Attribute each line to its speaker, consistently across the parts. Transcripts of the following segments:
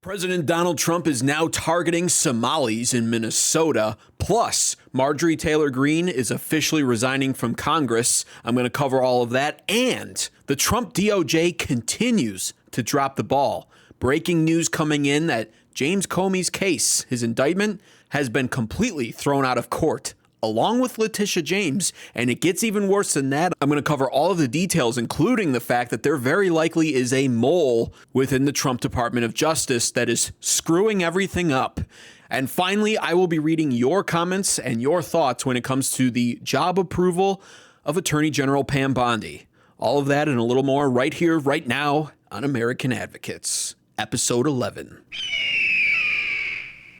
Speaker 1: President Donald Trump is now targeting Somalis in Minnesota. Plus, Marjorie Taylor Greene is officially resigning from Congress. I'm going to cover all of that. And the Trump DOJ continues to drop the ball. Breaking news coming in that James Comey's case, his indictment, has been completely thrown out of court, along with Letitia James, and it gets even worse than that. I'm going to cover all of the details, including the fact that there very likely is a mole within the Trump Department of Justice that is screwing everything up. And finally, I will be reading your comments and your thoughts when it comes to the job approval of Attorney General Pam Bondi. All of that and a little more right here, right now on American Advocates, Episode 11.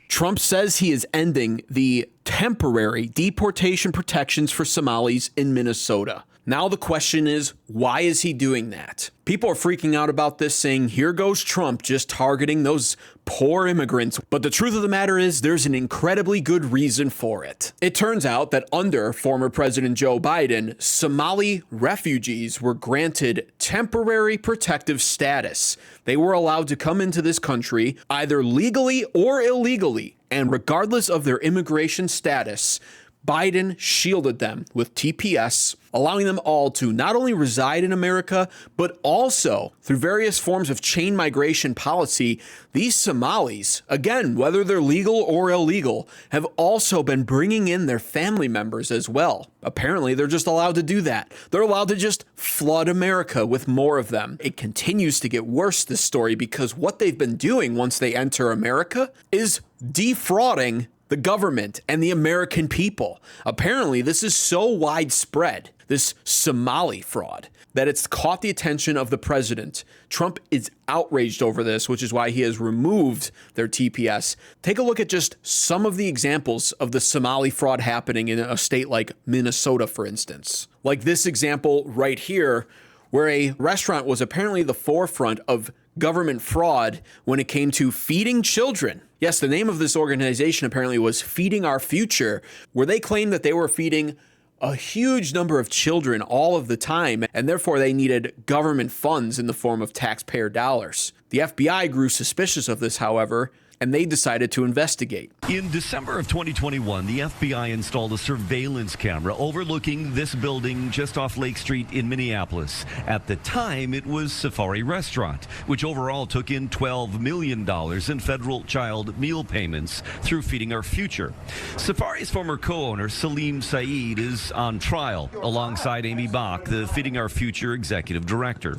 Speaker 1: Trump says he is ending the temporary deportation protections for Somalis in Minnesota. Now the question is, why is he doing that? People are freaking out about this, saying, here goes Trump just targeting those poor immigrants. But the truth of the matter is, there's an incredibly good reason for it. It turns out that under former President Joe Biden, Somali refugees were granted temporary protective status. They were allowed to come into this country either legally or illegally. And regardless of their immigration status, Biden shielded them with TPS, allowing them all to not only reside in America, but also through various forms of chain migration policy, these Somalis, again, whether they're legal or illegal, have also been bringing in their family members as well. Apparently, they're just allowed to do that. They're allowed to just flood America with more of them. It continues to get worse, this story, because what they've been doing once they enter America is defrauding the government and the American people. Apparently, this is so widespread, this Somali fraud, that it's caught the attention of the president. Trump is outraged over this, which is why he has removed their TPS. Take a look at just some of the examples of the Somali fraud happening in a state like Minnesota, for instance. Like this example right here, where a restaurant was apparently the forefront of government fraud when it came to feeding children. Yes, the name of this organization apparently was Feeding Our Future, where they claimed that they were feeding a huge number of children all of the time, and therefore they needed government funds in the form of taxpayer dollars. The FBI grew suspicious of this, however, and they decided to investigate.
Speaker 2: In December of 2021, the FBI installed a surveillance camera overlooking this building just off Lake Street in Minneapolis. At the time, it was Safari Restaurant, which overall took in $12 million in federal child meal payments through Feeding Our Future. Safari's former co-owner, Salim Saeed, is on trial alongside Amy Bach, the Feeding Our Future executive director.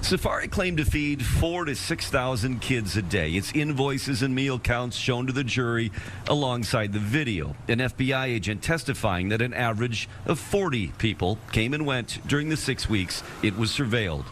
Speaker 2: Safari claimed to feed 4,000 to 6,000 kids a day. Its invoices and meal counts shown to the jury alongside the video. An FBI agent testifying that an average of 40 people came and went during the 6 weeks it was surveilled.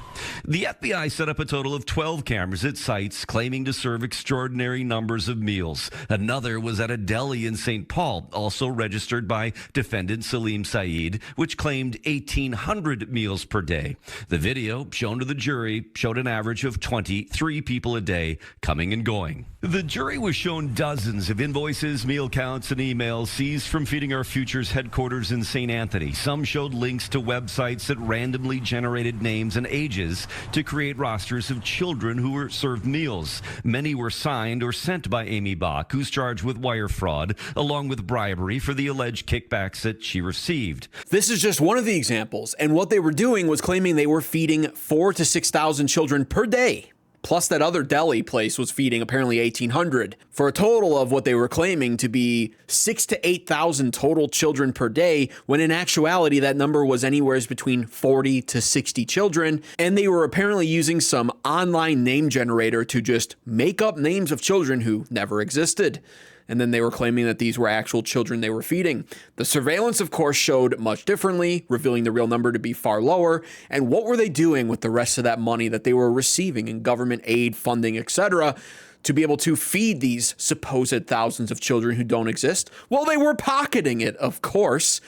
Speaker 2: The FBI set up a total of 12 cameras at sites claiming to serve extraordinary numbers of meals. Another was at a deli in St. Paul, also registered by defendant Salim Saeed, which claimed 1,800 meals per day. The video shown to the jury showed an average of 23 people a day coming and going. The jury was shown dozens of invoices, meal counts, and emails seized from Feeding Our Future's headquarters in St. Anthony. Some showed links to websites that randomly generated names and ages to create rosters of children who were served meals. Many were signed or sent by Amy Bach, who's charged with wire fraud, along with bribery for the alleged kickbacks that she received.
Speaker 1: This is just one of the examples, and what they were doing was claiming they were feeding 4,000 to 6,000 children per day. Plus that other deli place was feeding apparently 1,800 for a total of what they were claiming to be 6,000 to 8,000 total children per day, when in actuality that number was anywhere between 40 to 60 children. And they were apparently using some online name generator to just make up names of children who never existed. And then they were claiming that these were actual children they were feeding. The surveillance, of course, showed much differently, revealing the real number to be far lower. And what were they doing with the rest of that money that they were receiving in government aid, funding, etc., to be able to feed these supposed thousands of children who don't exist? Well, they were pocketing it, of course.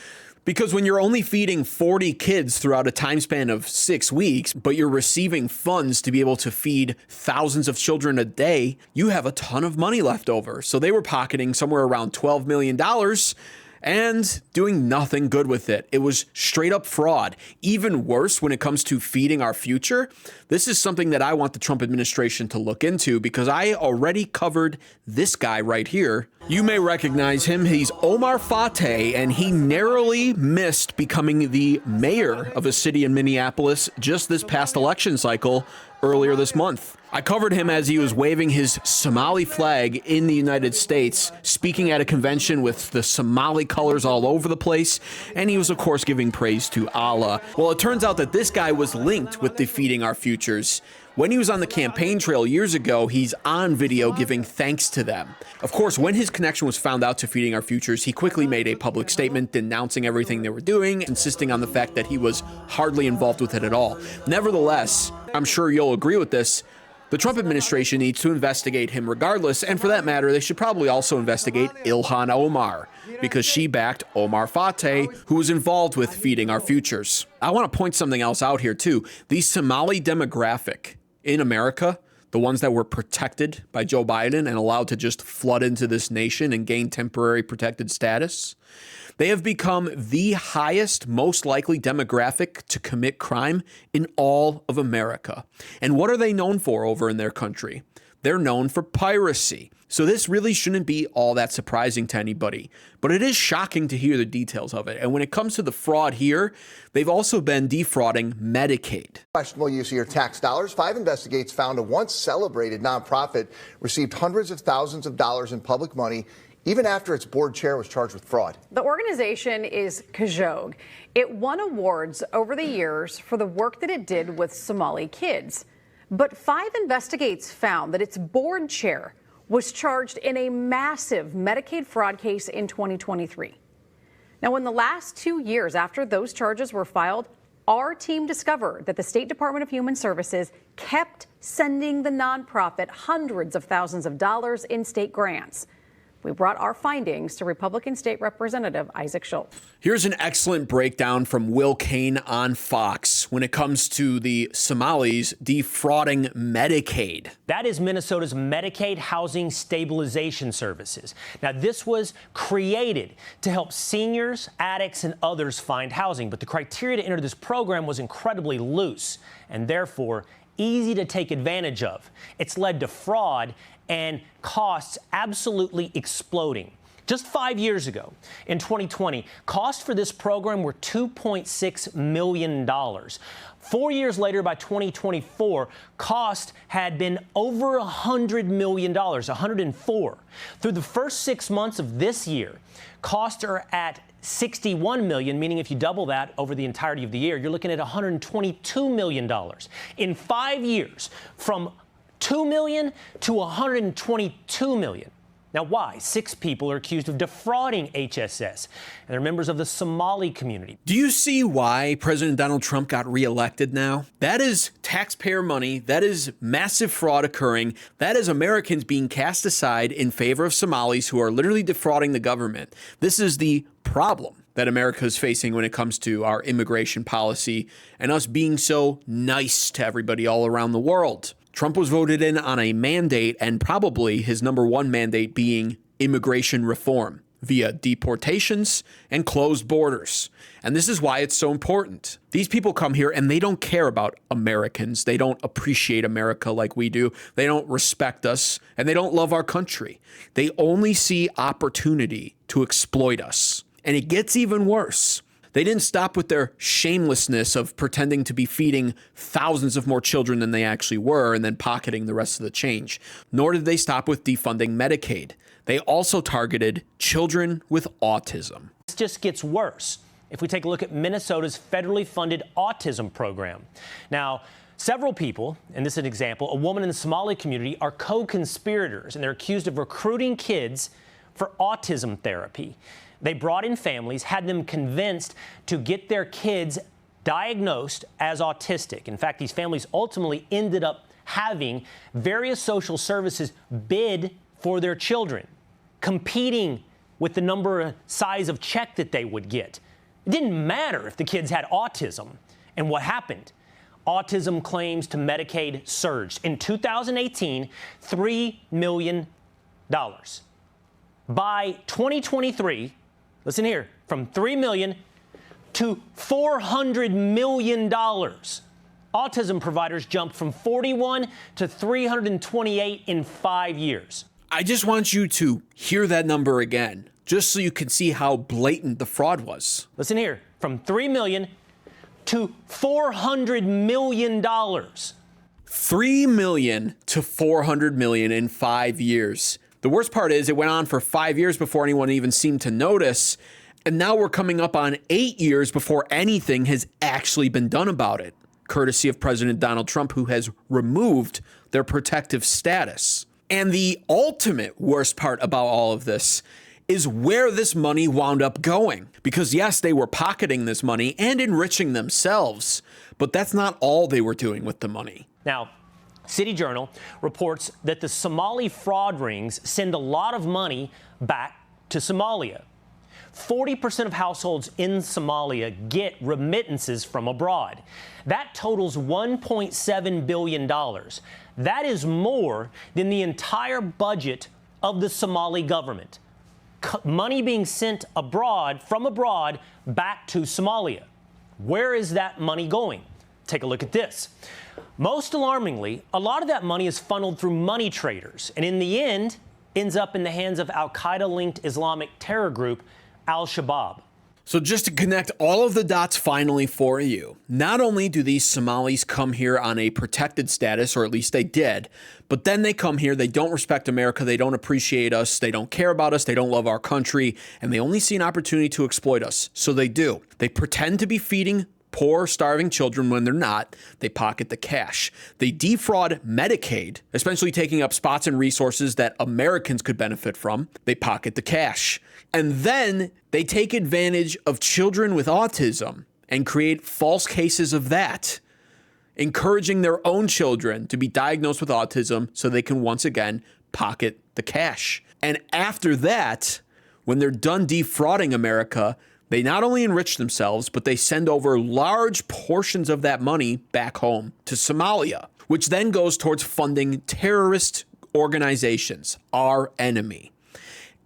Speaker 1: Because when you're only feeding 40 kids throughout a time span of 6 weeks, but you're receiving funds to be able to feed thousands of children a day, you have a ton of money left over. So they were pocketing somewhere around $12 million. and doing nothing good with it. It was straight up fraud. Even worse when it comes to feeding our future. This is something that I want the Trump administration to look into because I already covered this guy right here. You may recognize him. He's Omar Fateh, and he narrowly missed becoming the mayor of a city in Minneapolis just this past election cycle earlier this month. I covered him as he was waving his Somali flag in the United States, speaking at a convention with the Somali colors all over the place, and he was, of course, giving praise to Allah. Well, it turns out that this guy was linked with defeating our futures. When he was on the campaign trail years ago, he's on video giving thanks to them. Of course, when his connection was found out to Feeding Our Futures, he quickly made a public statement denouncing everything they were doing, insisting on the fact that he was hardly involved with it at all. Nevertheless, I'm sure you'll agree with this, the Trump administration needs to investigate him regardless, and for that matter, they should probably also investigate Ilhan Omar, because she backed Omar Fateh, who was involved with Feeding Our Futures. I want to point something else out here too. The Somali demographic in America, the ones that were protected by Joe Biden and allowed to just flood into this nation and gain temporary protected status, they have become the highest, most likely demographic to commit crime in all of America. And what are they known for over in their country? They're known for piracy. So this really shouldn't be all that surprising to anybody, but it is shocking to hear the details of it. And when it comes to the fraud here, they've also been defrauding Medicaid.
Speaker 3: Questionable use of your tax dollars. 5 investigates found a once celebrated nonprofit received hundreds of thousands of dollars in public money even after its board chair was charged with fraud.
Speaker 4: The organization is Kajog. It won awards over the years for the work that it did with Somali kids. But 5 investigates found that its board chair was charged in a massive Medicaid fraud case in 2023. Now, in the last 2 years after those charges were filed, our team discovered that the State Department of Human Services kept sending the nonprofit hundreds of thousands of dollars in state grants. We brought our findings to Republican State Representative Isaac Schultz.
Speaker 1: Here's an excellent breakdown from Will Cain on Fox when it comes to the Somalis defrauding Medicaid.
Speaker 5: That is Minnesota's Medicaid Housing Stabilization Services. Now, this was created to help seniors, addicts, and others find housing, but the criteria to enter this program was incredibly loose and therefore easy to take advantage of. It's led to fraud and costs absolutely exploding. Just 5 years ago, in 2020, costs for this program were $2.6 million. 4 years later, by 2024, cost had been over $100 million, 104. Through the first 6 months of this year, costs are at $61 million, meaning if you double that over the entirety of the year, you're looking at $122 million. In 5 years, from $2 million to $122 million. Now, why? 6 people are accused of defrauding HSS, and they're members of the Somali community.
Speaker 1: Do you see why President Donald Trump got reelected now? That is taxpayer money. That is massive fraud occurring. That is Americans being cast aside in favor of Somalis who are literally defrauding the government. This is the problem that America is facing when it comes to our immigration policy and us being so nice to everybody all around the world. Trump was voted in on a mandate, and probably his number one mandate being immigration reform via deportations and closed borders. And this is why it's so important. These people come here and they don't care about Americans. They don't appreciate America like we do. They don't respect us, and they don't love our country. They only see opportunity to exploit us. And it gets even worse. They didn't stop with their shamelessness of pretending to be feeding thousands of more children than they actually were and then pocketing the rest of the change. Nor did they stop with defunding Medicaid. They also targeted children with autism.
Speaker 5: This just gets worse if we take a look at Minnesota's federally funded autism program. Now, several people, and this is an example, a woman in the Somali community, are co-conspirators, and they're accused of recruiting kids for autism therapy. They brought in families, had them convinced to get their kids diagnosed as autistic. In fact, these families ultimately ended up having various social services bid for their children, competing with the number, size of check that they would get. It didn't matter if the kids had autism. And what happened? Autism claims to Medicaid surged. In 2018, $3 million. By 2023, Listen here, from $3 million to $400 million. Autism providers jumped from 41 to 328 in 5 years.
Speaker 1: I just want you to hear that number again, just so you can see how blatant the fraud was.
Speaker 5: Listen here, from $3 million to $400 million.
Speaker 1: $3 million to $400 million in 5 years. The worst part is it went on for 5 years before anyone even seemed to notice. And now we're coming up on 8 years before anything has actually been done about it, courtesy of President Donald Trump, who has removed their protective status. And the ultimate worst part about all of this is where this money wound up going. Because yes, they were pocketing this money and enriching themselves, but that's not all they were doing with the money.
Speaker 5: Now, City Journal reports that the Somali fraud rings send a lot of money back to Somalia. 40% of households in Somalia get remittances from abroad. That totals $1.7 billion. That is more than the entire budget of the Somali government. Money being sent abroad, from abroad, back to Somalia. Where is that money going? Take a look at this. Most alarmingly, a lot of that money is funneled through money traders, and in the end, ends up in the hands of al-Qaeda-linked Islamic terror group Al-Shabaab.
Speaker 1: So just to connect all of the dots finally for you, not only do these Somalis come here on a protected status, or at least they did, but then they come here, they don't respect America, they don't appreciate us, they don't care about us, they don't love our country, and they only see an opportunity to exploit us. So they do. They pretend to be feeding poor, starving children when they're not. They pocket the cash. They defraud Medicaid, essentially taking up spots and resources that Americans could benefit from. They pocket the cash. And then they take advantage of children with autism and create false cases of that, encouraging their own children to be diagnosed with autism so they can once again pocket the cash. And after that, when they're done defrauding America, they not only enrich themselves, but they send over large portions of that money back home to Somalia, which then goes towards funding terrorist organizations, our enemy.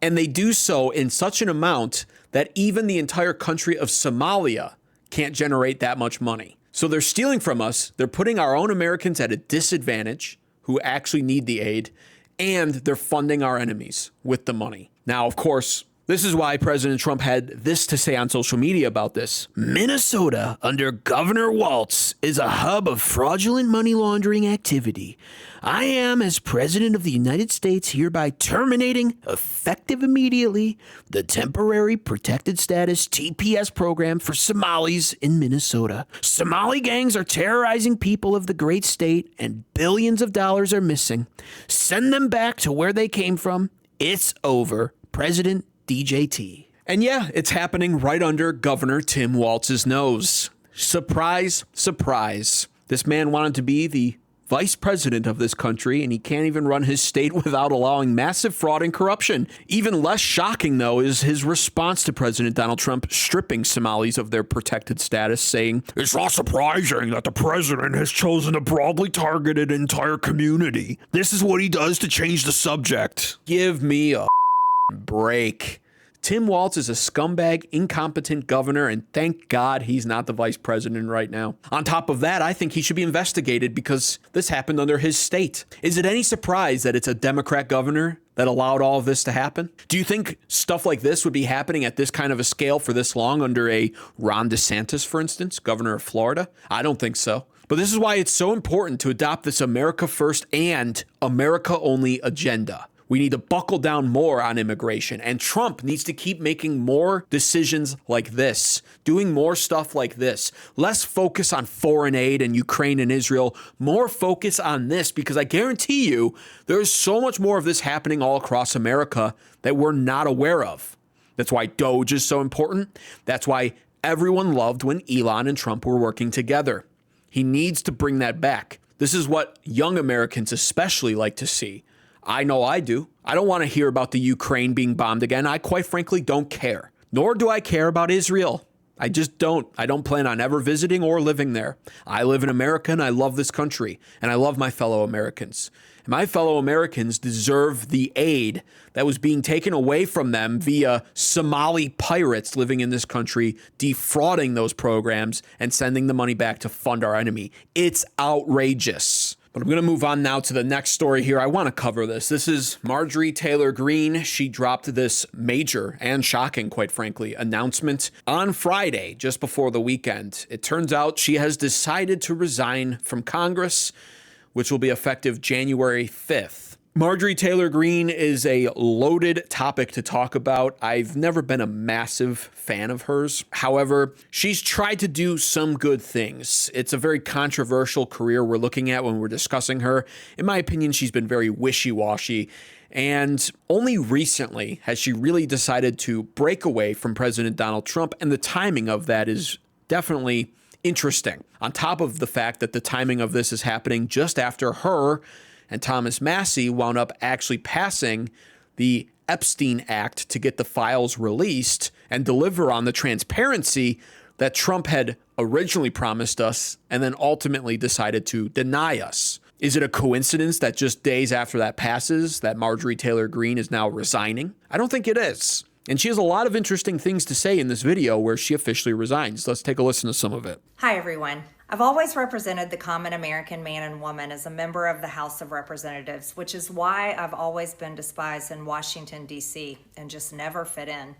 Speaker 1: And they do so in such an amount that even the entire country of Somalia can't generate that much money. So they're stealing from us, they're putting our own Americans at a disadvantage who actually need the aid, and they're funding our enemies with the money. Now, of course, this is why President Trump had this to say on social media about this. Minnesota, under Governor Walz, is a hub of fraudulent money laundering activity. I am, as President of the United States, hereby terminating, effective immediately, the Temporary Protected Status TPS program for Somalis in Minnesota. Somali gangs are terrorizing people of the great state, and billions of dollars are missing. Send them back to where they came from. It's over. President DJT. And yeah, it's happening right under Governor Tim Walz's nose. Surprise, surprise. This man wanted to be the vice president of this country, and he can't even run his state without allowing massive fraud and corruption. Even less shocking, though, is his response to President Donald Trump stripping Somalis of their protected status, saying, "It's not surprising that the president has chosen to broadly target an entire community. This is what he does to change the subject." Give me a break. Tim Walz is a scumbag, incompetent governor, and thank God he's not the vice president right now. On top of that, I think he should be investigated because this happened under his state. Is it any surprise that it's a Democrat governor that allowed all of this to happen? Do you think stuff like this would be happening at this kind of a scale for this long under a Ron DeSantis, for instance, governor of Florida? I don't think so. But this is why it's so important to adopt this America First and America Only agenda. We need to buckle down more on immigration, and Trump needs to keep making more decisions like this, doing more stuff like this. Less focus on foreign aid and Ukraine and Israel, more focus on this, because I guarantee you there's so much more of this happening all across America that we're not aware of. That's why DOGE is so important. That's why everyone loved when Elon and Trump were working together. He needs to bring that back. This is what young Americans especially like to see. I know I do. I don't want to hear about the Ukraine being bombed again. I quite frankly don't care. Nor do I care about Israel. I just don't. I don't plan on ever visiting or living there. I live in America and I love this country and I love my fellow Americans. My fellow Americans deserve the aid that was being taken away from them via Somali pirates living in this country, defrauding those programs and sending the money back to fund our enemy. It's outrageous. But I'm going to move on now to the next story here. I want to cover this. This is Marjorie Taylor Greene. She dropped this major and shocking, quite frankly, announcement on Friday, just before the weekend. It turns out she has decided to resign from Congress, which will be effective January 5th. Marjorie Taylor Greene is a loaded topic to talk about. I've never been a massive fan of hers. However, she's tried to do some good things. It's a very controversial career we're looking at when we're discussing her. In my opinion, she's been very wishy-washy. And only recently has she really decided to break away from President Donald Trump, and the timing of that is definitely interesting. On top of the fact that the timing of this is happening just after her and Thomas Massie wound up actually passing the Epstein Act to get the files released and deliver on the transparency that Trump had originally promised us and then ultimately decided to deny us. Is it a coincidence that just days after that passes, that Marjorie Taylor Greene is now resigning? I don't think it is. And she has a lot of interesting things to say in this video where she officially resigns. Let's take a listen to some of it.
Speaker 6: Hi, everyone. I've always represented the common American man and woman as a member of the House of Representatives, which is why I've always been despised in Washington, D.C., and just never fit in.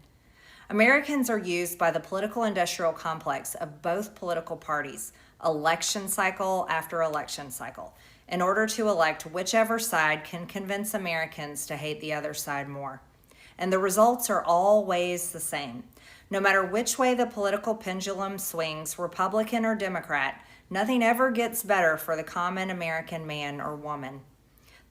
Speaker 6: Americans are used by the political industrial complex of both political parties, election cycle after election cycle, in order to elect whichever side can convince Americans to hate the other side more. And the results are always the same. No matter which way the political pendulum swings, Republican or Democrat, nothing ever gets better for the common American man or woman.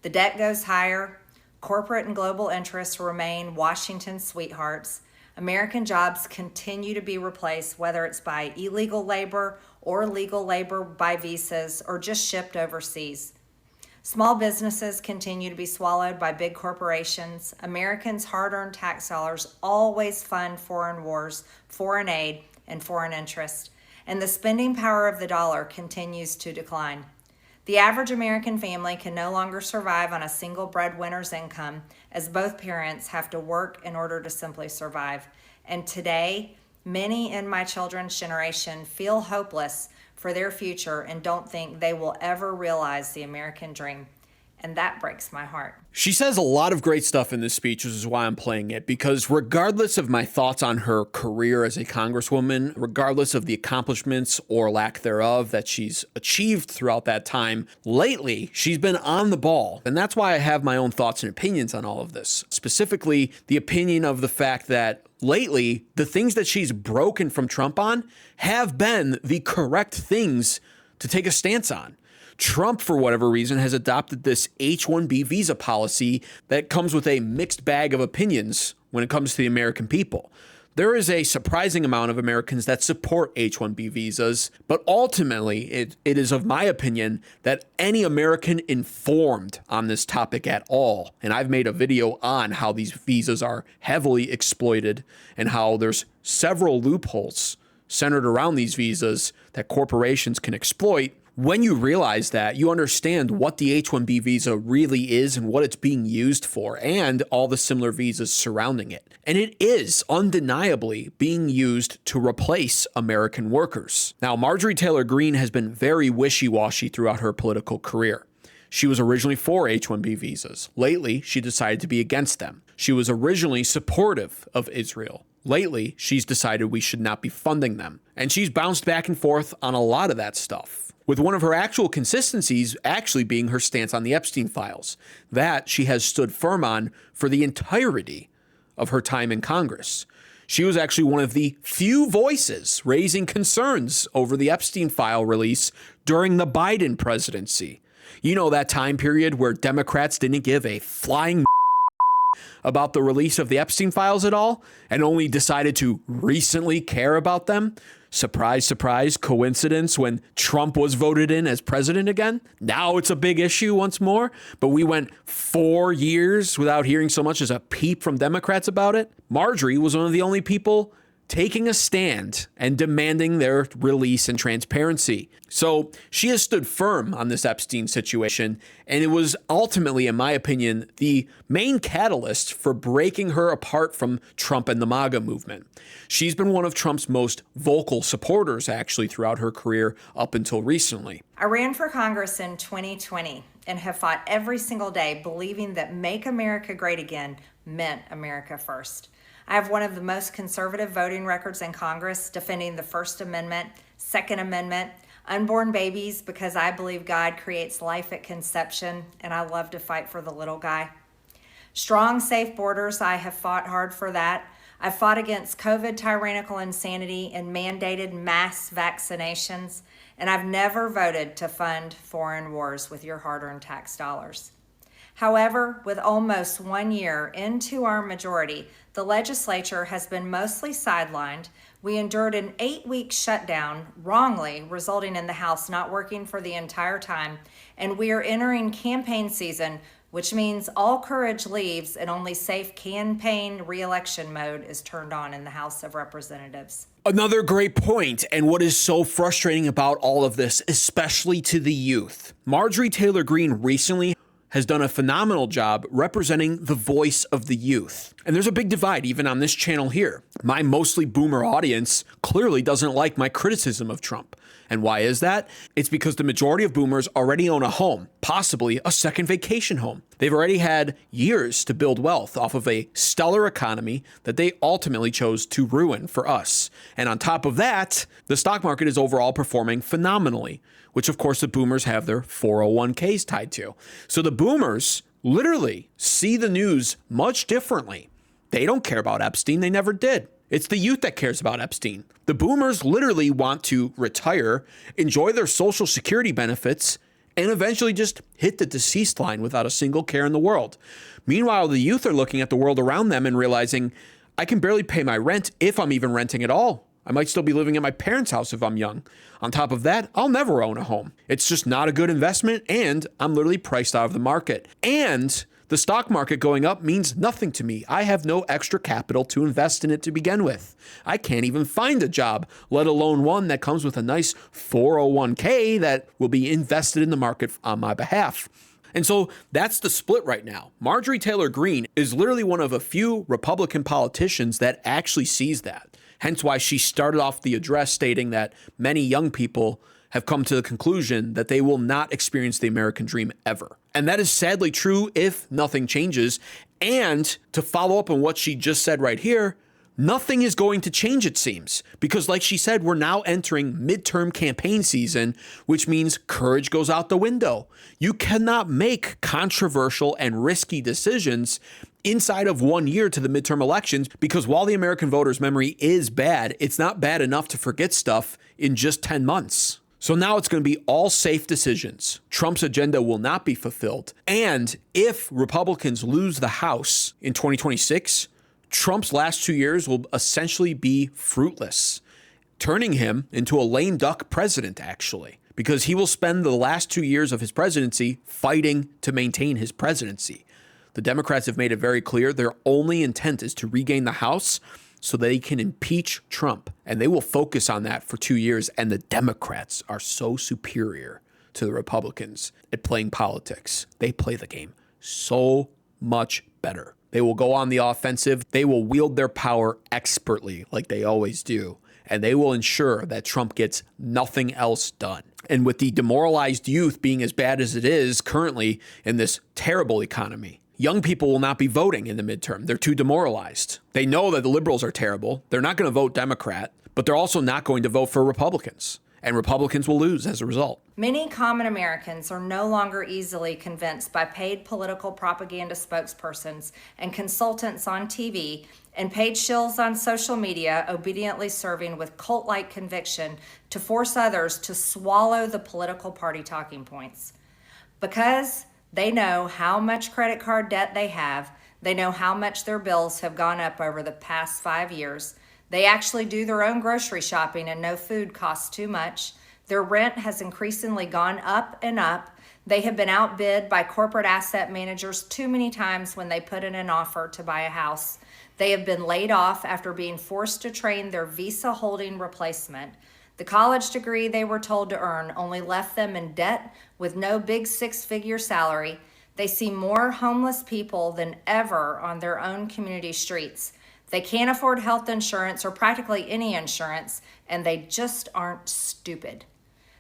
Speaker 6: The debt goes higher, corporate and global interests remain Washington's sweethearts, American jobs continue to be replaced, whether it's by illegal labor or legal labor by visas or just shipped overseas. Small businesses continue to be swallowed by big corporations. Americans' hard-earned tax dollars always fund foreign wars, foreign aid, and foreign interest, and the spending power of the dollar continues to decline. The average American family can no longer survive on a single breadwinner's income, as both parents have to work in order to simply survive. And today, many in my children's generation feel hopeless for their future and don't think they will ever realize the American dream. And that breaks my heart.
Speaker 1: She says a lot of great stuff in this speech, which is why I'm playing it, because regardless of my thoughts on her career as a congresswoman, regardless of the accomplishments or lack thereof that she's achieved throughout that time, lately she's been on the ball. And that's why I have my own thoughts and opinions on all of this. Specifically, the opinion of the fact that lately, the things that she's broken from Trump on have been the correct things to take a stance on. Trump, for whatever reason, has adopted this H-1B visa policy that comes with a mixed bag of opinions when it comes to the American people. There is a surprising amount of Americans that support H-1B visas, but ultimately it is of my opinion that any American informed on this topic at all, and I've made a video on how these visas are heavily exploited and how there's several loopholes centered around these visas that corporations can exploit. When you realize that, you understand what the H-1B visa really is and what it's being used for, and all the similar visas surrounding it. And it is undeniably being used to replace American workers. Now, Marjorie Taylor Greene has been very wishy-washy throughout her political career. She was originally for H-1B visas. Lately, she decided to be against them. She was originally supportive of Israel. Lately, she's decided we should not be funding them. And she's bounced back and forth on a lot of that stuff, with one of her actual consistencies actually being her stance on the Epstein files. That she has stood firm on for the entirety of her time in Congress. She was actually one of the few voices raising concerns over the Epstein file release during the Biden presidency. You know, that time period where Democrats didn't give a flying about the release of the Epstein files at all and only decided to recently care about them? Surprise, surprise, coincidence when Trump was voted in as president again? Now it's a big issue once more, but we went 4 years without hearing so much as a peep from Democrats about it. Marjorie was one of the only people taking a stand and demanding their release and transparency. So she has stood firm on this Epstein situation, and it was ultimately, in my opinion, the main catalyst for breaking her apart from Trump and the MAGA movement. She's been one of Trump's most vocal supporters, actually, throughout her career up until recently.
Speaker 6: I ran for Congress in 2020 and have fought every single day believing that Make America Great Again meant America first. I have one of the most conservative voting records in Congress, defending the First Amendment, Second Amendment, unborn babies, because I believe God creates life at conception, and I love to fight for the little guy. Strong, safe borders, I have fought hard for that. I've fought against COVID tyrannical insanity and mandated mass vaccinations, and I've never voted to fund foreign wars with your hard-earned tax dollars. However, with almost 1 year into our majority, the legislature has been mostly sidelined. We endured an 8-week shutdown, wrongly, resulting in the House not working for the entire time, and we are entering campaign season, which means all courage leaves and only safe campaign re-election mode is turned on in the House of Representatives.
Speaker 1: Another great point, and what is so frustrating about all of this, especially to the youth. Marjorie Taylor Greene recently has done a phenomenal job representing the voice of the youth. And there's a big divide even on this channel here. My mostly boomer audience clearly doesn't like my criticism of Trump. And why is that? It's because the majority of boomers already own a home, possibly a second vacation home. They've already had years to build wealth off of a stellar economy that they ultimately chose to ruin for us. And on top of that, the stock market is overall performing phenomenally, which of course the boomers have their 401ks tied to. So the boomers literally see the news much differently. They don't care about Epstein. They never did. It's the youth that cares about Epstein. The boomers literally want to retire, enjoy their Social Security benefits, and eventually just hit the deceased line without a single care in the world. Meanwhile, the youth are looking at the world around them and realizing, I can barely pay my rent if I'm even renting at all. I might still be living at my parents' house if I'm young. On top of that, I'll never own a home. It's just not a good investment, and I'm literally priced out of the market. And the stock market going up means nothing to me. I have no extra capital to invest in it to begin with. I can't even find a job, let alone one that comes with a nice 401k that will be invested in the market on my behalf. And so that's the split right now. Marjorie Taylor Greene is literally one of a few Republican politicians that actually sees that. Hence why she started off the address stating that many young people have come to the conclusion that they will not experience the American dream ever. And that is sadly true if nothing changes. And to follow up on what she just said right here, nothing is going to change, it seems, because like she said, we're now entering midterm campaign season, which means courage goes out the window. You cannot make controversial and risky decisions inside of 1 year to the midterm elections, because while the American voter's memory is bad, it's not bad enough to forget stuff in just 10 months. So now it's going to be all safe decisions. Trump's agenda will not be fulfilled. And if Republicans lose the House in 2026, Trump's last 2 years will essentially be fruitless, turning him into a lame duck president, actually, because he will spend the last 2 years of his presidency fighting to maintain his presidency. The Democrats have made it very clear their only intent is to regain the House so they can impeach Trump, and they will focus on that for 2 years. And the Democrats are so superior to the Republicans at playing politics. They play the game so much better. They will go on the offensive. They will wield their power expertly like they always do. And they will ensure that Trump gets nothing else done. And with the demoralized youth being as bad as it is currently in this terrible economy, young people will not be voting in the midterm. They're too demoralized. They know that the liberals are terrible. They're not going to vote Democrat, but they're also not going to vote for Republicans. And Republicans will lose as a result.
Speaker 6: Many common Americans are no longer easily convinced by paid political propaganda spokespersons and consultants on TV and paid shills on social media obediently serving with cult-like conviction to force others to swallow the political party talking points. Because they know how much credit card debt they have, they know how much their bills have gone up over the past 5 years. They actually do their own grocery shopping and no food costs too much. Their rent has increasingly gone up and up. They have been outbid by corporate asset managers too many times when they put in an offer to buy a house. They have been laid off after being forced to train their visa holding replacement. The college degree they were told to earn only left them in debt with no big six-figure salary. They see more homeless people than ever on their own community streets. They can't afford health insurance or practically any insurance, and they just aren't stupid.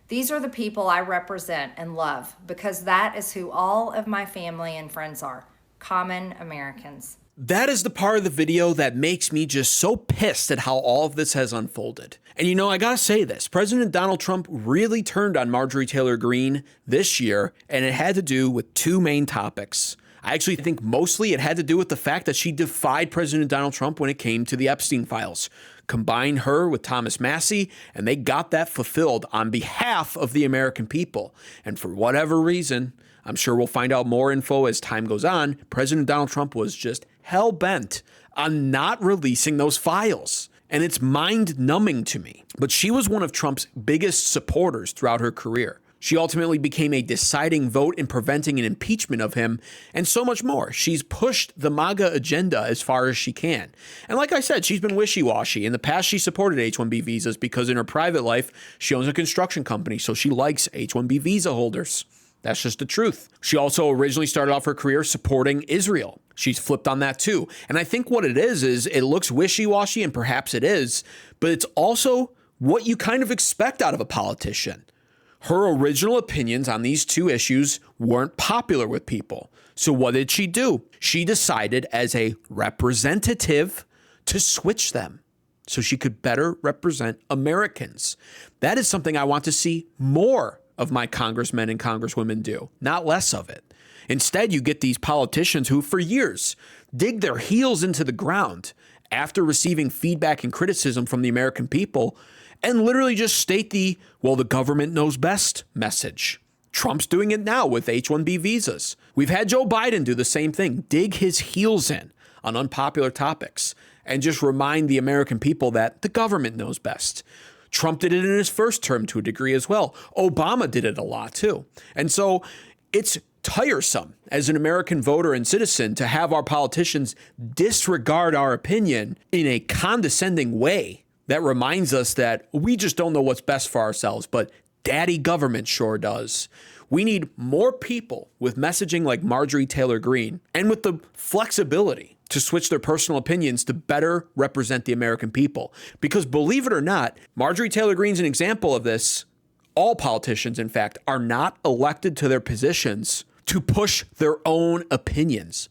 Speaker 6: These are the people I represent and love because that is who all of my family and friends are, common Americans.
Speaker 1: That is the part of the video that makes me just so pissed at how all of this has unfolded. And you know, I gotta say this, President Donald Trump really turned on Marjorie Taylor Greene this year, and it had to do with two main topics. I actually think mostly it had to do with the fact that she defied President Donald Trump when it came to the Epstein files. Combine her with Thomas Massie, and they got that fulfilled on behalf of the American people. And for whatever reason, I'm sure we'll find out more info as time goes on, President Donald Trump was just hell-bent on not releasing those files. And it's mind-numbing to me. But she was one of Trump's biggest supporters throughout her career. She ultimately became a deciding vote in preventing an impeachment of him, and so much more. She's pushed the MAGA agenda as far as she can. And like I said, she's been wishy-washy. In the past, she supported H-1B visas because in her private life, she owns a construction company, so she likes H-1B visa holders. That's just the truth. She also originally started off her career supporting Israel. She's flipped on that too. And I think what it is it looks wishy-washy, and perhaps it is, but it's also what you kind of expect out of a politician. Her original opinions on these two issues weren't popular with people. So what did she do? She decided as a representative to switch them so she could better represent Americans. That is something I want to see more of my congressmen and congresswomen do, not less of it. Instead, you get these politicians who for years dig their heels into the ground after receiving feedback and criticism from the American people and literally just state the, well, the government knows best message. Trump's doing it now with H-1B visas. We've had Joe Biden do the same thing, dig his heels in on unpopular topics and just remind the American people that the government knows best. Trump did it in his first term to a degree as well. Obama did it a lot too. And so it's tiresome as an American voter and citizen to have our politicians disregard our opinion in a condescending way that reminds us that we just don't know what's best for ourselves, but daddy government sure does. We need more people with messaging like Marjorie Taylor Greene and with the flexibility to switch their personal opinions to better represent the American people. Because believe it or not, Marjorie Taylor Greene's an example of this. All politicians, in fact, are not elected to their positions to push their own opinions.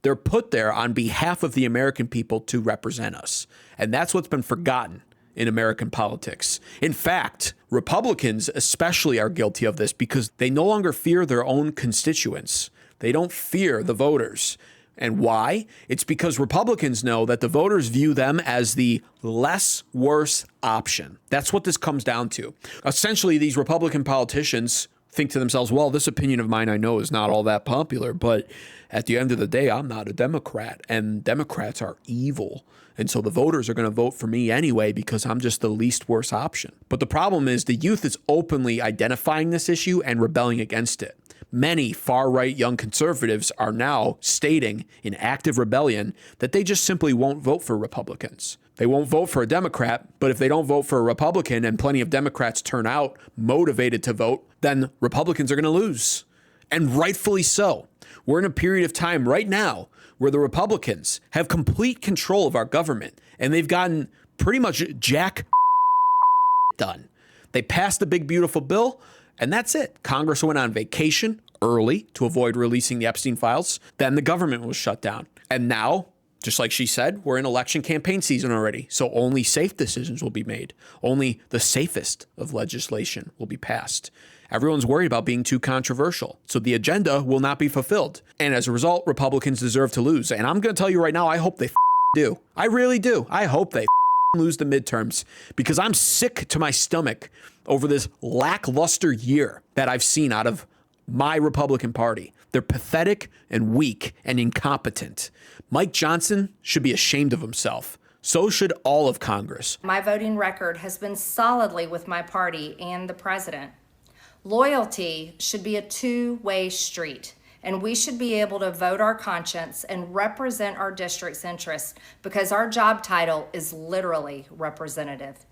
Speaker 1: They're put there on behalf of the American people to represent us. And that's what's been forgotten in American politics. In fact, Republicans especially are guilty of this because they no longer fear their own constituents. They don't fear the voters. And why? It's because Republicans know that the voters view them as the less worse option. That's what this comes down to. Essentially, these Republican politicians think to themselves, well, this opinion of mine I know is not all that popular, but at the end of the day, I'm not a Democrat, and Democrats are evil. And so the voters are going to vote for me anyway because I'm just the least worst option. But the problem is the youth is openly identifying this issue and rebelling against it. Many far-right young conservatives are now stating in active rebellion that they just simply won't vote for Republicans. They won't vote for a Democrat, but if they don't vote for a Republican and plenty of Democrats turn out motivated to vote, then Republicans are going to lose. And rightfully so. We're in a period of time right now where the Republicans have complete control of our government, and they've gotten pretty much jack done. They passed the big, beautiful bill, and that's it. Congress went on vacation early to avoid releasing the Epstein files. Then the government was shut down. And now, just like she said, we're in election campaign season already. So only safe decisions will be made. Only the safest of legislation will be passed. Everyone's worried about being too controversial. So the agenda will not be fulfilled. And as a result, Republicans deserve to lose. And I'm going to tell you right now, I hope they do. I really do. I hope they lose the midterms because I'm sick to my stomach over this lackluster year that I've seen out of my Republican Party. They're pathetic and weak and incompetent. Mike Johnson should be ashamed of himself. So should all of Congress.
Speaker 6: My voting record has been solidly with my party and the president. Loyalty should be a two-way street, and we should be able to vote our conscience and represent our district's interests because our job title is literally representative.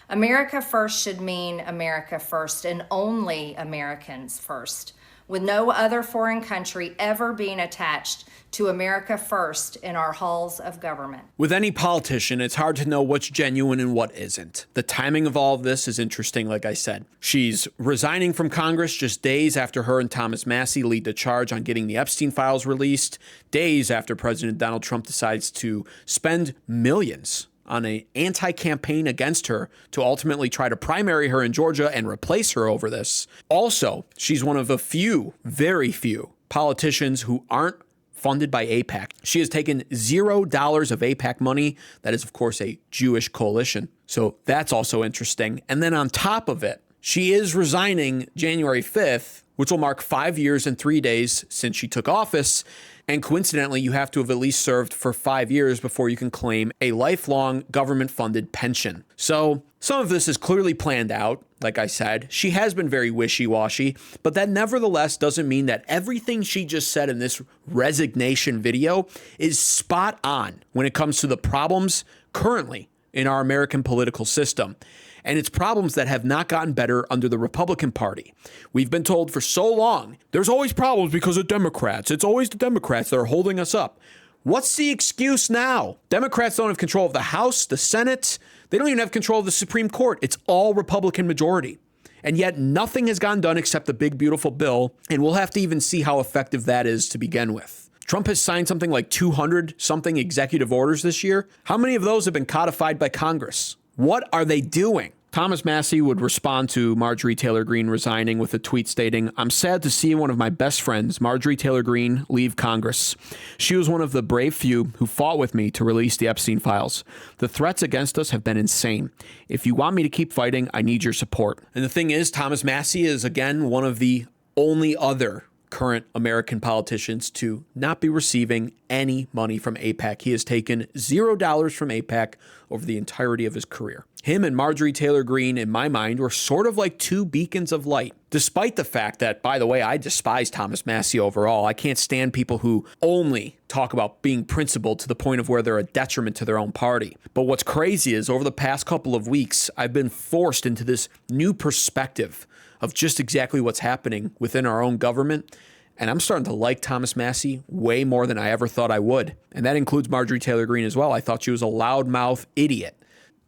Speaker 6: America first should mean America first and only Americans first, with no other foreign country ever being attached to America first in our halls of government.
Speaker 1: With any politician, it's hard to know what's genuine and what isn't. The timing of all of this is interesting, like I said. She's resigning from Congress just days after her and Thomas Massie lead the charge on getting the Epstein files released, days after President Donald Trump decides to spend millions on an anti-campaign against her to ultimately try to primary her in Georgia and replace her over this. Also, she's one of a few, very few, politicians who aren't funded by AIPAC. She has taken $0 of AIPAC money. That is, of course, a Jewish coalition. So that's also interesting. And then on top of it, she is resigning January 5th, which will mark 5 years and 3 days since she took office. And coincidentally, you have to have at least served for 5 years before you can claim a lifelong government-funded pension. So some of this is clearly planned out. Like I said, she has been very wishy-washy, but that nevertheless doesn't mean that everything she just said in this resignation video is spot on when it comes to the problems currently in our American political system. And it's problems that have not gotten better under the Republican Party. We've been told for so long, there's always problems because of Democrats. It's always the Democrats that are holding us up. What's the excuse now? Democrats don't have control of the House, the Senate. They don't even have control of the Supreme Court. It's all Republican majority. And yet nothing has gotten done except the big, beautiful bill. And we'll have to even see how effective that is to begin with. Trump has signed something like 200-something executive orders this year. How many of those have been codified by Congress? What are they doing? Thomas Massie would respond to Marjorie Taylor Greene resigning with a tweet stating, "I'm sad to see one of my best friends, Marjorie Taylor Greene, leave Congress. She was one of the brave few who fought with me to release the Epstein files. The threats against us have been insane. If you want me to keep fighting, I need your support." And the thing is, Thomas Massie is, again, one of the only other current American politicians to not be receiving any money from AIPAC. He has taken $0 from AIPAC over the entirety of his career. Him and Marjorie Taylor Greene, in my mind, were sort of like two beacons of light, despite the fact that, by the way, I despise Thomas Massie overall. I can't stand people who only talk about being principled to the point of where they're a detriment to their own party. But what's crazy is over the past couple of weeks, I've been forced into this new perspective of just exactly what's happening within our own government. And I'm starting to like Thomas Massie way more than I ever thought I would. And that includes Marjorie Taylor Greene as well. I thought she was a loudmouth idiot.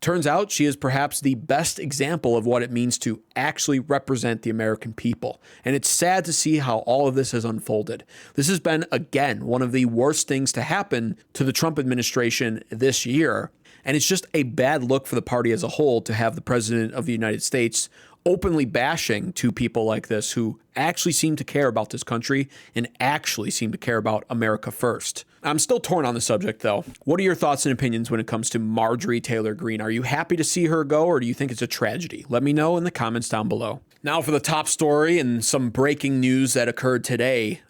Speaker 1: Turns out she is perhaps the best example of what it means to actually represent the American people. And it's sad to see how all of this has unfolded. This has been, again, one of the worst things to happen to the Trump administration this year. And it's just a bad look for the party as a whole to have the president of the United States openly bashing two people like this who actually seem to care about this country and actually seem to care about America first. I'm still torn on the subject, though. What are your thoughts and opinions when it comes to Marjorie Taylor Greene? Are you happy to see her go, or do you think it's a tragedy? Let me know in the comments down below. Now for the top story and some breaking news that occurred today.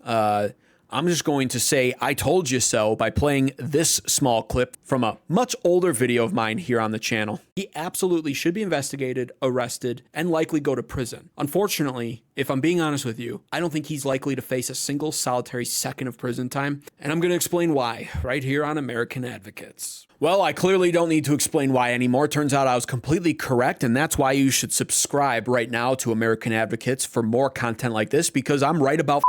Speaker 1: I'm just going to say I told you so by playing this small clip from a much older video of mine here on the channel. He absolutely should be investigated, arrested, and likely go to prison. Unfortunately, if I'm being honest with you, I don't think he's likely to face a single solitary second of prison time, and I'm going to explain why right here on American Advocates. Well, I clearly don't need to explain why anymore. Turns out I was completely correct, and that's why you should subscribe right now to American Advocates for more content like this, because I'm right about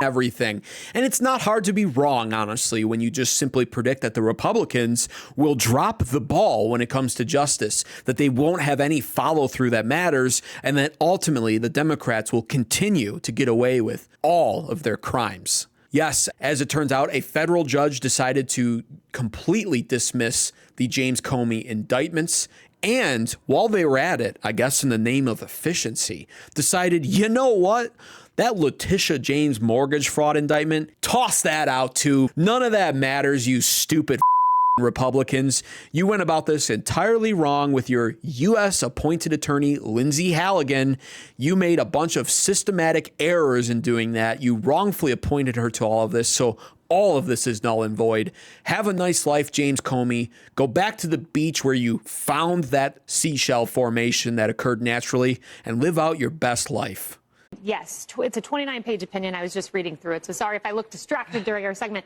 Speaker 1: everything. And it's not hard to be wrong, honestly, when you just simply predict that the Republicans will drop the ball when it comes to justice, that they won't have any follow through that matters, and that ultimately the Democrats will continue to get away with all of their crimes. Yes, as it turns out, a federal judge decided to completely dismiss the James Comey indictments. And while they were at it, I guess in the name of efficiency, decided, you know what? That Letitia James mortgage fraud indictment, toss that out too. None of that matters, you stupid Republicans. You went about this entirely wrong with your US appointed attorney, Lindsey Halligan. You made a bunch of systematic errors in doing that. You wrongfully appointed her to all of this. So all of this is null and void. Have a nice life, James Comey. Go back to the beach where you found that seashell formation that occurred naturally and live out your best life.
Speaker 7: Yes, it's a 29-page opinion. I was just reading through it. So sorry if I look distracted during our segment.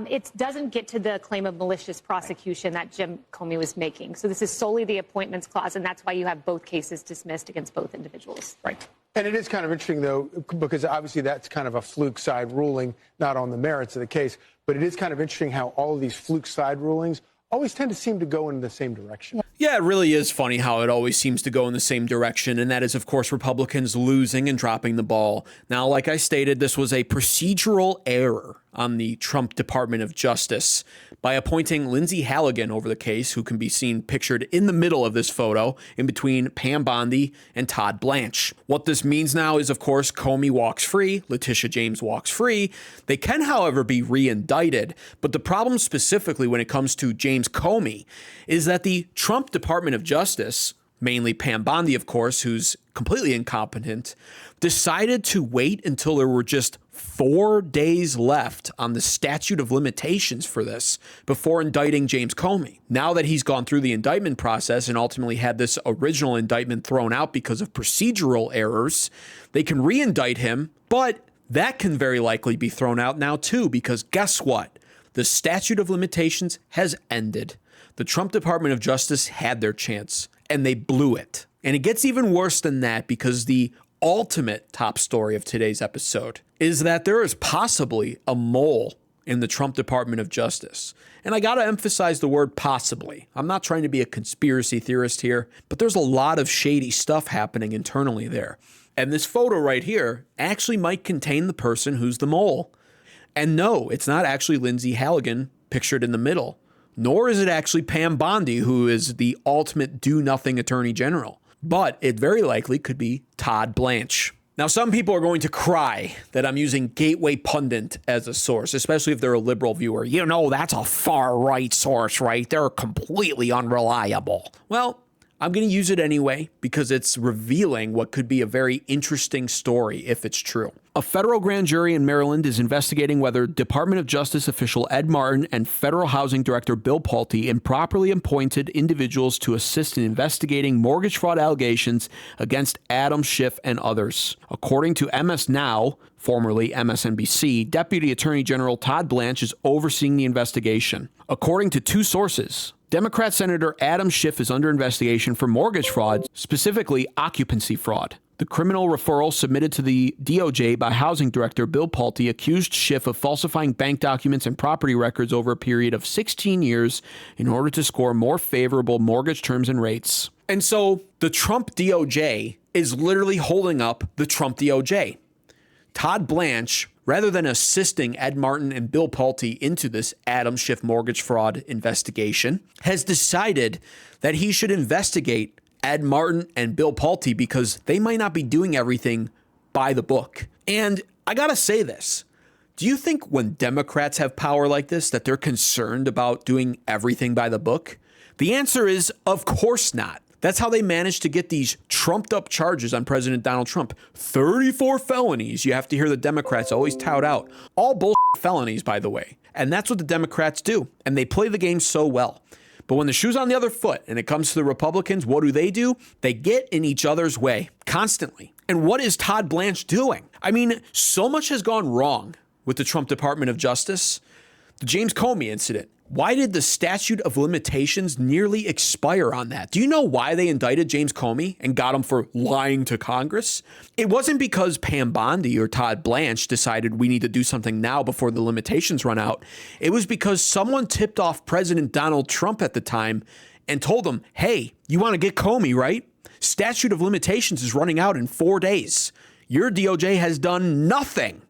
Speaker 7: It doesn't get to the claim of malicious prosecution that Jim Comey was making. So this is solely the appointments clause, and that's why you have both cases dismissed against both individuals.
Speaker 1: Right.
Speaker 8: And it is kind of interesting, though, because obviously that's kind of a fluke side ruling, not on the merits of the case. But it is kind of interesting how all of these fluke side rulings always tend to seem to go in the same direction.
Speaker 1: Yeah, it really is funny how it always seems to go in the same direction, and that is, of course, Republicans losing and dropping the ball. Now, like I stated, this was a procedural error on the Trump Department of Justice by appointing Lindsey Halligan over the case, who can be seen pictured in the middle of this photo in between Pam Bondi and Todd Blanche. What this means now is, of course, Comey walks free, Letitia James walks free. They can, however, be re-indicted, but the problem specifically when it comes to James Comey is that the Trump Department of Justice, mainly Pam Bondi, of course, who's completely incompetent, decided to wait until there were just 4 days left on the statute of limitations for this before indicting James Comey. Now that he's gone through the indictment process and ultimately had this original indictment thrown out because of procedural errors, they can re-indict him, but that can very likely be thrown out now too, because guess what? The statute of limitations has ended. The Trump Department of Justice had their chance, and they blew it. And it gets even worse than that, because the ultimate top story of today's episode is that there is possibly a mole in the Trump Department of Justice. And I got to emphasize the word possibly. I'm not trying to be a conspiracy theorist here, but there's a lot of shady stuff happening internally there. And this photo right here actually might contain the person who's the mole. And no, it's not actually Lindsey Halligan pictured in the middle, nor is it actually Pam Bondi, who is the ultimate do-nothing attorney general. But it very likely could be Todd Blanche. Now, some people are going to cry that I'm using Gateway Pundit as a source, especially if they're a liberal viewer. You know, that's a far-right source, right? They're completely unreliable. Well, I'm going to use it anyway because it's revealing what could be a very interesting story if it's true. A federal grand jury in Maryland is investigating whether Department of Justice official Ed Martin and Federal Housing Director Bill Pulte improperly appointed individuals to assist in investigating mortgage fraud allegations against Adam Schiff and others. According to MS Now, formerly MSNBC, Deputy Attorney General Todd Blanche is overseeing the investigation. According to two sources, Democrat Senator Adam Schiff is under investigation for mortgage fraud, specifically occupancy fraud. The criminal referral submitted to the DOJ by Housing Director Bill Pulte accused Schiff of falsifying bank documents and property records over a period of 16 years in order to score more favorable mortgage terms and rates. And so the Trump DOJ is literally holding up the Trump DOJ. Todd Blanche, rather than assisting Ed Martin and Bill Pulte into this Adam Schiff mortgage fraud investigation, has decided that he should investigate Ed Martin and Bill Pulte because they might not be doing everything by the book. And I gotta say this. Do you think when Democrats have power like this that they're concerned about doing everything by the book? The answer is, of course not. That's how they managed to get these trumped up charges on President Donald Trump. 34 felonies. You have to hear the Democrats always tout out. All bullshit felonies, by the way. And that's what the Democrats do. And they play the game so well. But when the shoe's on the other foot and it comes to the Republicans, what do? They get in each other's way constantly. And what is Todd Blanche doing? I mean, so much has gone wrong with the Trump Department of Justice. The James Comey incident. Why did the statute of limitations nearly expire on that? Do you know why they indicted James Comey and got him for lying to Congress? It wasn't because Pam Bondi or Todd Blanche decided we need to do something now before the limitations run out. It was because someone tipped off President Donald Trump at the time and told him, hey, you want to get Comey, right? Statute of limitations is running out in 4 days. Your DOJ has done nothing.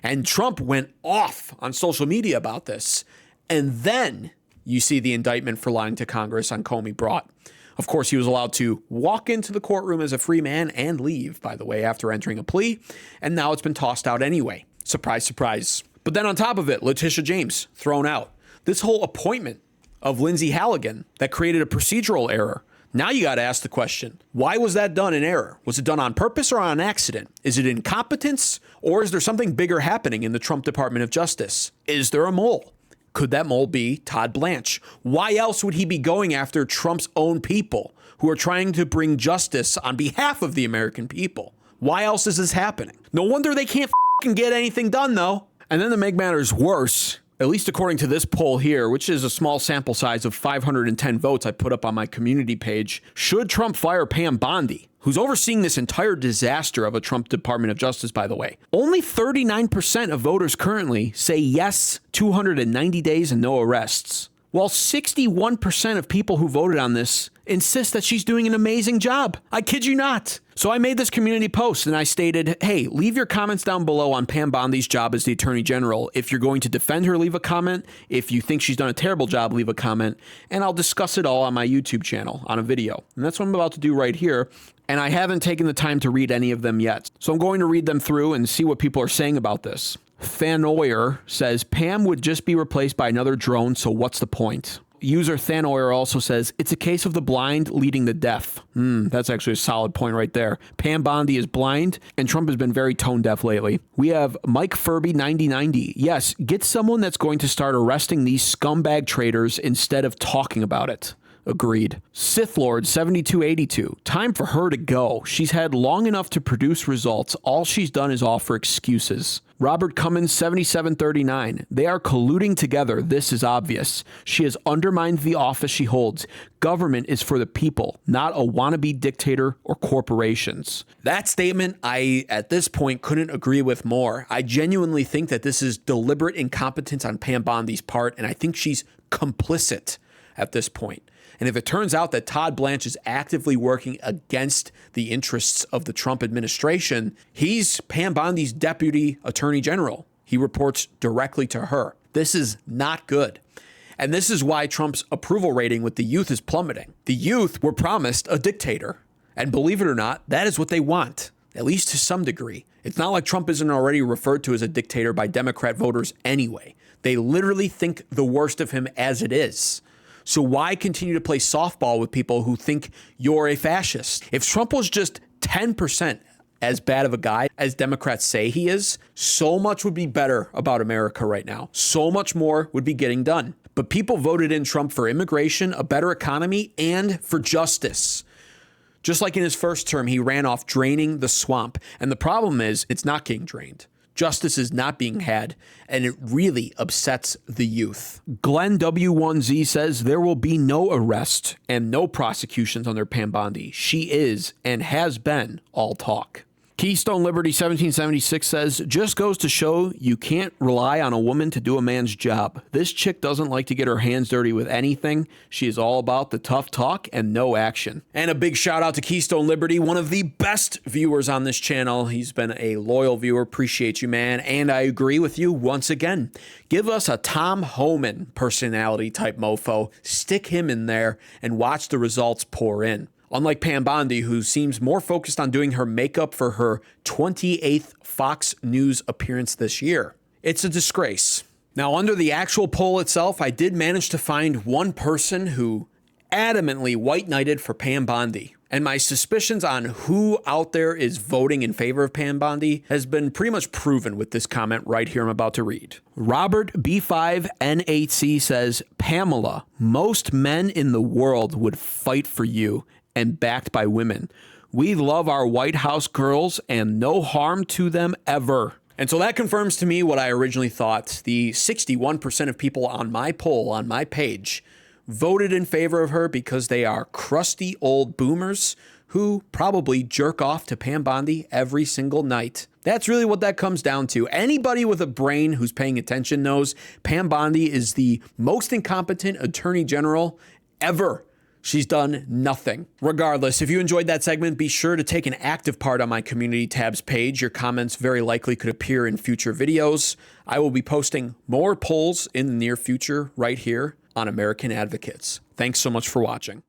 Speaker 1: And Trump went off on social media about this. And then you see the indictment for lying to Congress on Comey brought. Of course, he was allowed to walk into the courtroom as a free man and leave, by the way, after entering a plea. And now it's been tossed out anyway. Surprise, surprise. But then on top of it, Letitia James thrown out. This whole appointment of Lindsey Halligan that created a procedural error. Now you got to ask the question, why was that done in error? Was it done on purpose or on accident? Is it incompetence or is there something bigger happening in the Trump Department of Justice? Is there a mole? Could that mole be Todd Blanche? Why else would he be going after Trump's own people who are trying to bring justice on behalf of the American people? Why else is this happening? No wonder they can't fucking get anything done, though. And then to make matters worse, at least according to this poll here, which is a small sample size of 510 votes I put up on my community page, should Trump fire Pam Bondi, who's overseeing this entire disaster of a Trump Department of Justice, by the way? Only 39% of voters currently say yes, 290 days and no arrests, while 61% of people who voted on this insist that she's doing an amazing job. I kid you not. So I made this community post and I stated, hey, leave your comments down below on Pam Bondi's job as the Attorney General. If you're going to defend her, leave a comment. If you think she's done a terrible job, leave a comment. And I'll discuss it all on my YouTube channel on a video. And that's what I'm about to do right here. And I haven't taken the time to read any of them yet. So I'm going to read them through and see what people are saying about this. Thanoyer says, Pam would just be replaced by another drone, so what's the point? User Thanoyer also says, it's a case of the blind leading the deaf. That's actually a solid point right there. Pam Bondi is blind, and Trump has been very tone deaf lately. We have Mike Furby 9090. Yes, get someone that's going to start arresting these scumbag traitors instead of talking about it. Agreed. Sith Lord 7282. Time for her to go. She's had long enough to produce results. All she's done is offer excuses. Robert Cummins 7739. They are colluding together. This is obvious. She has undermined the office she holds. Government is for the people, not a wannabe dictator or corporations. That statement, I, at this point, couldn't agree with more. I genuinely think that this is deliberate incompetence on Pam Bondi's part, and I think she's complicit at this point. And if it turns out that Todd Blanche is actively working against the interests of the Trump administration, he's Pam Bondi's deputy attorney general. He reports directly to her. This is not good. And this is why Trump's approval rating with the youth is plummeting. The youth were promised a dictator. And believe it or not, that is what they want, at least to some degree. It's not like Trump isn't already referred to as a dictator by Democrat voters anyway. They literally think the worst of him as it is. So why continue to play softball with people who think you're a fascist? If Trump was just 10% as bad of a guy as Democrats say he is, so much would be better about America right now. So much more would be getting done. But people voted in Trump for immigration, a better economy, and for justice. Just like in his first term, he ran off draining the swamp. And the problem is, it's not getting drained. Justice is not being had, and it really upsets the youth. Glenn W1Z says there will be no arrest and no prosecutions under Pam Bondi. She is and has been all talk. Keystone Liberty 1776 says, just goes to show you can't rely on a woman to do a man's job. This chick doesn't like to get her hands dirty with anything. She is all about the tough talk and no action. And a big shout out to Keystone Liberty, one of the best viewers on this channel. He's been a loyal viewer. Appreciate you, man. And I agree with you once again. Give us a Tom Homan personality type mofo. Stick him in there and watch the results pour in. Unlike Pam Bondi, who seems more focused on doing her makeup for her 28th Fox News appearance this year. It's a disgrace. Now, under the actual poll itself, I did manage to find one person who adamantly white-knighted for Pam Bondi. And my suspicions on who out there is voting in favor of Pam Bondi has been pretty much proven with this comment right here I'm about to read. Robert B5N8C says, Pamela, most men in the world would fight for you, and backed by women. We love our White House girls and no harm to them ever. And so that confirms to me what I originally thought. The 61% of people on my poll, on my page, voted in favor of her because they are crusty old boomers who probably jerk off to Pam Bondi every single night. That's really what that comes down to. Anybody with a brain who's paying attention knows Pam Bondi is the most incompetent attorney general ever. She's done nothing. Regardless, if you enjoyed that segment, be sure to take an active part on my community tabs page. Your comments very likely could appear in future videos. I will be posting more polls in the near future right here on American Advocates. Thanks so much for watching.